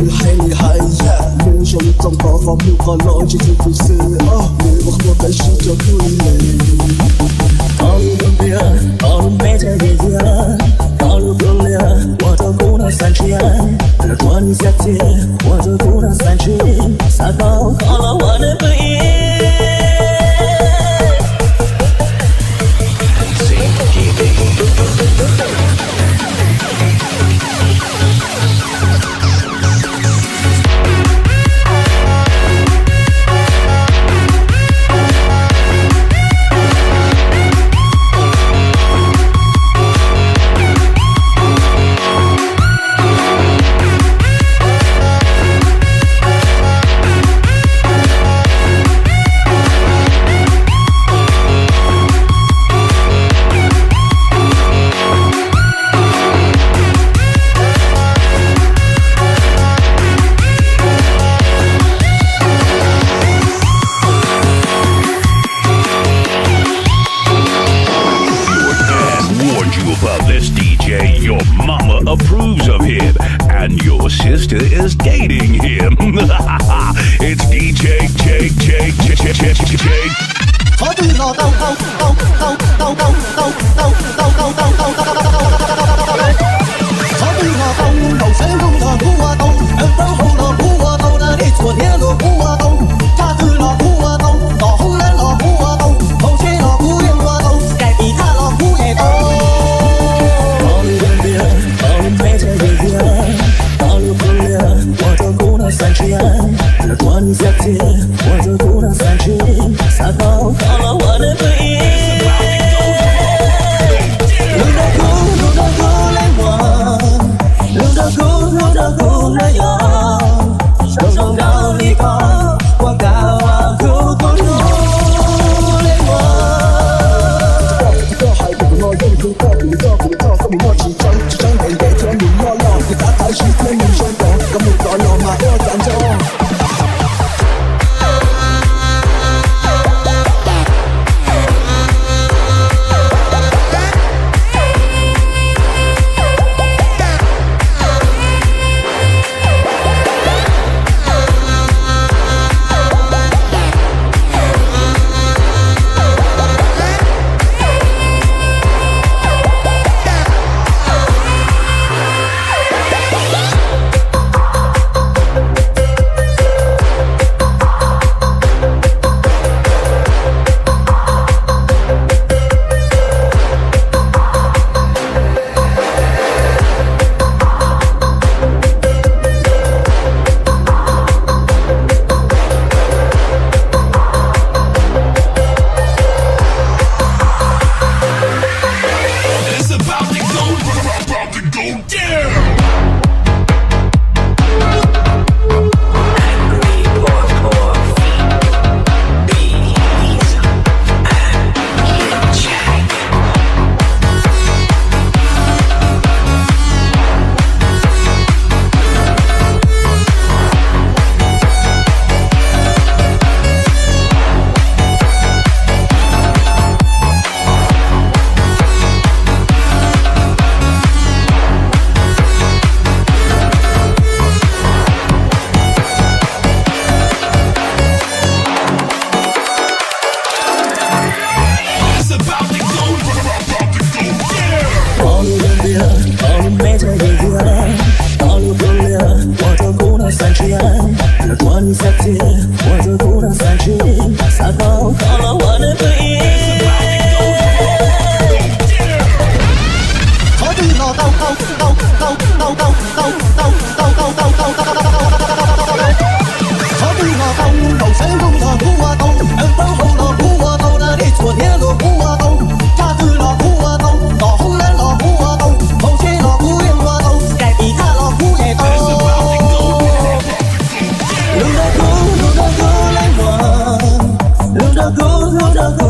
你还厉害呀！人生一种爆发，没法逻辑去分析啊！你我活在世界对立。道路分别，道路没在一样，道路分裂，我的苦恼三千，日光你下街，我的苦恼三千，撒高好了我的背影。Approves of him, and your sister is dating him. It's DJ Jake. 我对老刀刀刀刀刀刀刀刀刀刀刀刀刀我对老刀刀山中的苦啊刀，人等候了苦啊刀，那里昨天的苦啊刀，他对了苦啊刀，到后来了苦啊刀，后学了苦也啊刀，该比他了苦也刀。道路分别，道路没在一样，道路分裂，我的苦恼三千，日光你下街，我的苦恼三千，撒高好了我的背影。路的苦，路的苦来我，路的苦，路的苦来我，手中高离高，我高啊苦苦路来我。这个海不落，用心过比做比做，跟我起争，只争点点甜蜜落落，你打开时间你说懂，跟不着落马我讲究。路的苦，路的苦